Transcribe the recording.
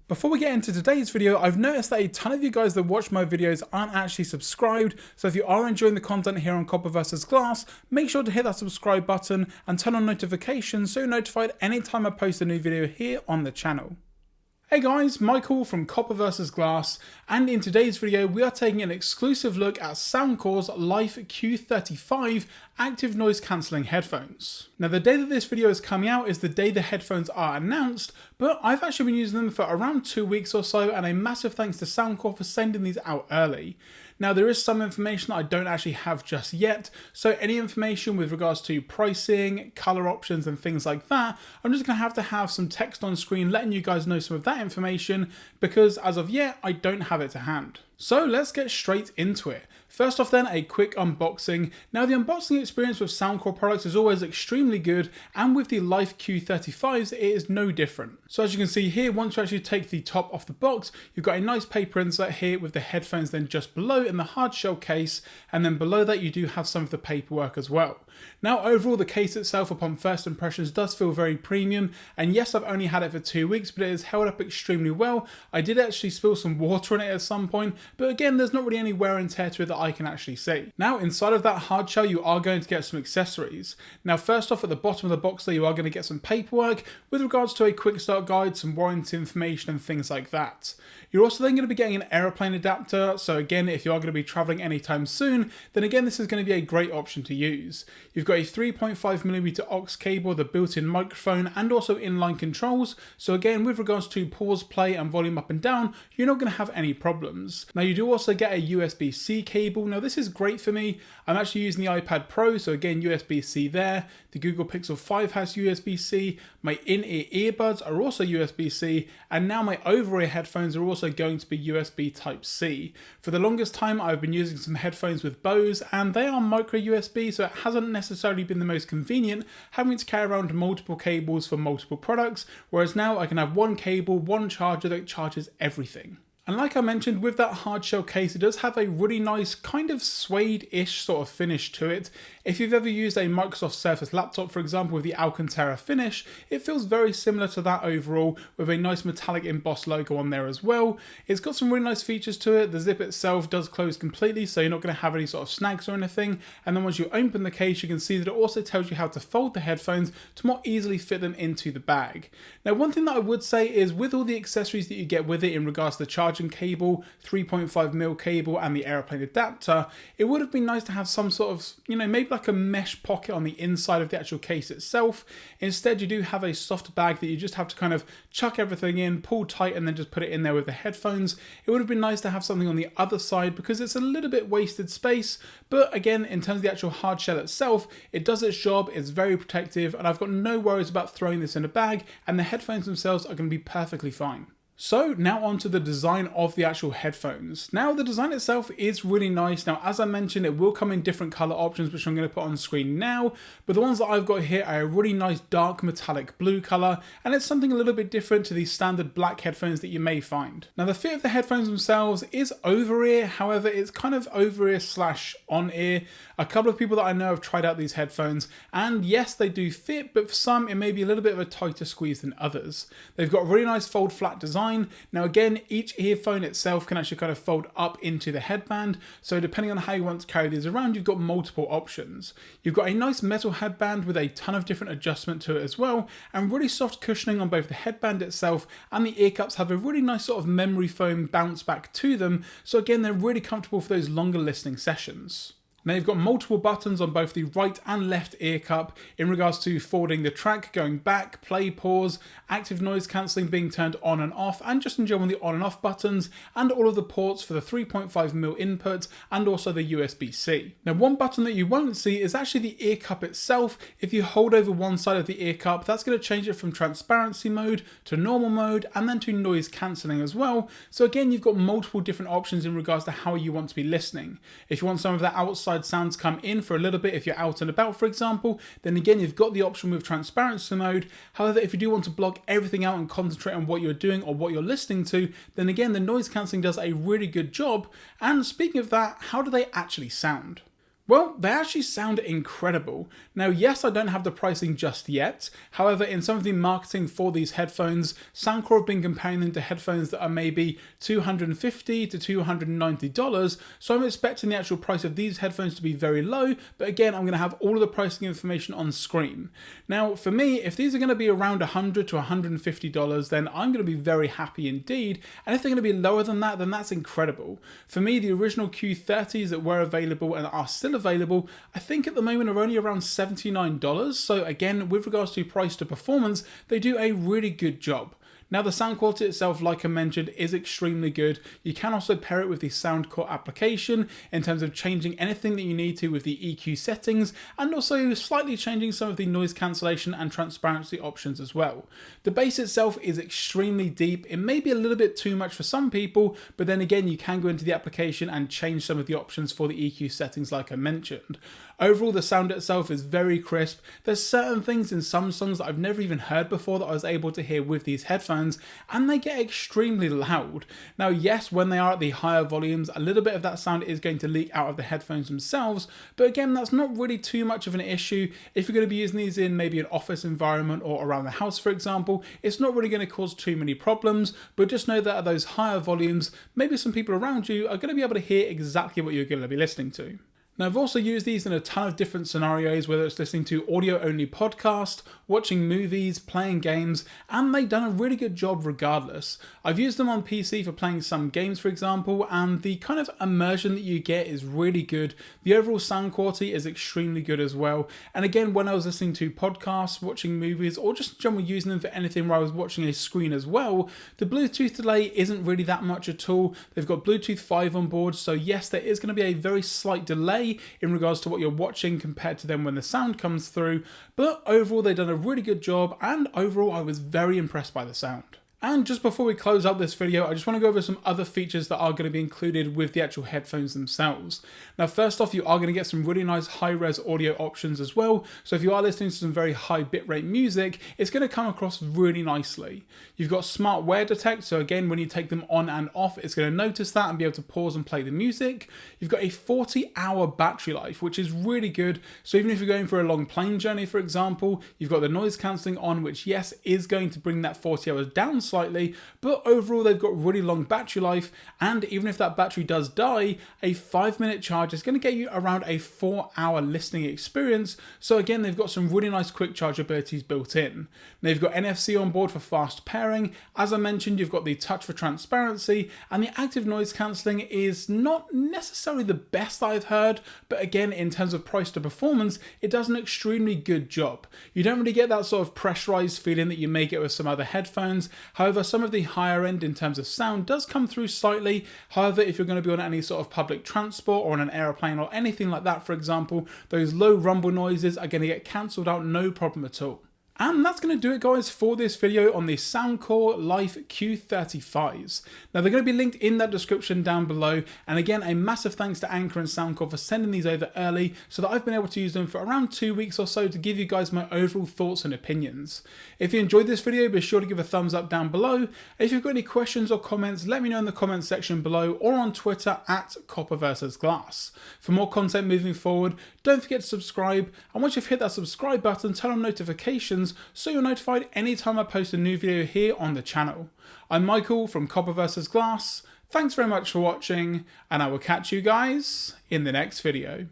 Before we get into today's video, I've noticed that a ton of you guys that watch my videos aren't actually subscribed, so if you are enjoying the content here on Copper vs Glass, make sure to hit that subscribe button and turn on notifications so you're notified anytime I post a new video here on the channel. Hey guys, Michael from Copper vs Glass, and in today's video we are taking an exclusive look at Soundcore's Life Q35 active noise cancelling headphones. Now the day that this video is coming out is the day the headphones are announced, but I've actually been using them for around 2 weeks or so, and a massive thanks to Soundcore for sending these out early. Now there is some information that I don't actually have just yet, so any information with regards to pricing, colour options and things like that, I'm just going to have some text on screen letting you guys know some of that information, because as of yet I don't have it to hand. So let's get straight into it. First off then, a quick unboxing. Now the unboxing experience with Soundcore products is always extremely good, and with the Life Q35s it is no different. So as you can see here, once you actually take the top off the box, you've got a nice paper insert here with the headphones then just below in the hard shell case, and then below that you do have some of the paperwork as well. Now overall the case itself upon first impressions does feel very premium, and yes, I've only had it for 2 weeks, but it has held up extremely well. I did actually spill some water on it at some point, but again there's not really any wear and tear to it that I can actually see. Now inside of that hard shell you are going to get some accessories. Now first off, at the bottom of the box there you are going to get some paperwork with regards to a quick start guide, some warranty information and things like that. You're also then going to be getting an aeroplane adapter, so again if you are going to be travelling anytime soon, then again this is going to be a great option to use. You've got a 3.5mm aux cable, the built-in microphone and also inline controls, so again with regards to pause, play and volume up and down, you're not going to have any problems. Now you do also get a USB-C cable. Now this is great for me. I'm actually using the iPad Pro, so again USB-C there. The Google Pixel 5 has USB-C, my in-ear earbuds are also USB-C, and now my over-ear headphones are also going to be USB Type-C. For the longest time I've been using some headphones with Bose and they are micro USB, so it hasn't necessarily been the most convenient having to carry around multiple cables for multiple products, whereas now I can have one cable, one charger that charges everything. And like I mentioned, with that hard shell case, it does have a really nice kind of suede-ish sort of finish to it. If you've ever used a Microsoft Surface laptop, for example, with the Alcantara finish, it feels very similar to that overall, with a nice metallic embossed logo on there as well. It's got some really nice features to it. The zip itself does close completely, so you're not going to have any sort of snags or anything. And then once you open the case, you can see that it also tells you how to fold the headphones to more easily fit them into the bag. Now, one thing that I would say is with all the accessories that you get with it in regards to the charging cable, 3.5mm cable and the aeroplane adapter, it would have been nice to have some sort of, maybe like a mesh pocket on the inside of the actual case itself. Instead you do have a soft bag that you just have to kind of chuck everything in, pull tight and then just put it in there with the headphones. It would have been nice to have something on the other side because it's a little bit wasted space, but again in terms of the actual hard shell itself, it does its job, it's very protective, and I've got no worries about throwing this in a bag, and the headphones themselves are going to be perfectly fine. So now on to the design of the actual headphones. Now the design itself is really nice. Now as I mentioned, it will come in different color options which I'm going to put on screen now, but the ones that I've got here are a really nice dark metallic blue color, and it's something a little bit different to the standard black headphones that you may find. Now the fit of the headphones themselves is over-ear, however it's kind of over-ear slash on-ear. A couple of people that I know have tried out these headphones, and yes they do fit, but for some it may be a little bit of a tighter squeeze than others. They've got a really nice fold flat design. Now again, each earphone itself can actually kind of fold up into the headband, so depending on how you want to carry these around, you've got multiple options. You've got a nice metal headband with a ton of different adjustment to it as well, and really soft cushioning on both the headband itself, and the ear cups have a really nice sort of memory foam bounce back to them, so again they're really comfortable for those longer listening sessions. Now you've got multiple buttons on both the right and left ear cup in regards to forwarding the track, going back, play, pause, active noise cancelling being turned on and off, and just in general the on and off buttons, and all of the ports for the 3.5mm input and also the USB-C. Now one button that you won't see is actually the ear cup itself. If you hold over one side of the ear cup, that's going to change it from transparency mode to normal mode and then to noise cancelling as well. So again, you've got multiple different options in regards to how you want to be listening. If you want some of that outside sounds come in for a little bit, if you're out and about for example, then again you've got the option with transparency mode. However, if you do want to block everything out and concentrate on what you're doing or what you're listening to, then again the noise cancelling does a really good job. And speaking of that, how do they actually sound? Well, they actually sound incredible. Now, yes, I don't have the pricing just yet. However, in some of the marketing for these headphones, Soundcore have been comparing them to headphones that are maybe $250 to $290. So I'm expecting the actual price of these headphones to be very low. But again, I'm going to have all of the pricing information on screen. Now, for me, if these are going to be around $100 to $150, then I'm going to be very happy indeed. And if they're going to be lower than that, then that's incredible. For me, the original Q30s that were available and are still available, I think at the moment are only around $79. So again, with regards to price to performance, they do a really good job. Now the sound quality itself, like I mentioned, is extremely good. You can also pair it with the Soundcore application in terms of changing anything that you need to with the EQ settings, and also slightly changing some of the noise cancellation and transparency options as well. The bass itself is extremely deep. It may be a little bit too much for some people, but then again, you can go into the application and change some of the options for the EQ settings like I mentioned. Overall, the sound itself is very crisp. There's certain things in some songs that I've never even heard before that I was able to hear with these headphones, and they get extremely loud. Now, yes, when they are at the higher volumes, a little bit of that sound is going to leak out of the headphones themselves, but again, that's not really too much of an issue. If you're going to be using these in maybe an office environment or around the house, for example, it's not really going to cause too many problems, but just know that at those higher volumes, maybe some people around you are going to be able to hear exactly what you're going to be listening to. Now, I've also used these in a ton of different scenarios, whether it's listening to audio-only podcasts, watching movies, playing games, and they've done a really good job regardless. I've used them on PC for playing some games, for example, and the kind of immersion that you get is really good. The overall sound quality is extremely good as well. And again, when I was listening to podcasts, watching movies, or just generally using them for anything where I was watching a screen as well, the Bluetooth delay isn't really that much at all. They've got Bluetooth 5 on board, so yes, there is going to be a very slight delay in regards to what you're watching compared to them when the sound comes through, but overall they've done a really good job, and overall I was very impressed by the sound. And just before we close out this video, I just want to go over some other features that are going to be included with the actual headphones themselves. Now, first off, you are going to get some really nice high-res audio options as well. So if you are listening to some very high bitrate music, it's going to come across really nicely. You've got smart wear detect. So again, when you take them on and off, it's going to notice that and be able to pause and play the music. You've got a 40-hour battery life, which is really good. So even if you're going for a long plane journey, for example, you've got the noise cancelling on, which yes, is going to bring that 40 hours down slightly, but overall they've got really long battery life, and even if that battery does die, a 5-minute charge is going to get you around a 4-hour listening experience. So again, they've got some really nice quick charge abilities built in. They've got NFC on board for fast pairing. As I mentioned, you've got the touch for transparency, and the active noise cancelling is not necessarily the best I've heard, but again, in terms of price to performance, it does an extremely good job. You don't really get that sort of pressurized feeling that you may get with some other headphones. However, some of the higher end in terms of sound does come through slightly. However, if you're going to be on any sort of public transport or on an aeroplane or anything like that, for example, those low rumble noises are going to get cancelled out no problem at all. And that's going to do it, guys, for this video on the Soundcore Life Q35s. Now, they're going to be linked in that description down below. And again, a massive thanks to Anchor and Soundcore for sending these over early so that I've been able to use them for around 2 weeks or so to give you guys my overall thoughts and opinions. If you enjoyed this video, be sure to give a thumbs up down below. If you've got any questions or comments, let me know in the comments section below or on Twitter at Copper vs Glass. For more content moving forward, don't forget to subscribe. And once you've hit that subscribe button, turn on notifications so you're notified anytime I post a new video here on the channel. I'm Michael from Copper vs Glass. Thanks very much for watching, and I will catch you guys in the next video.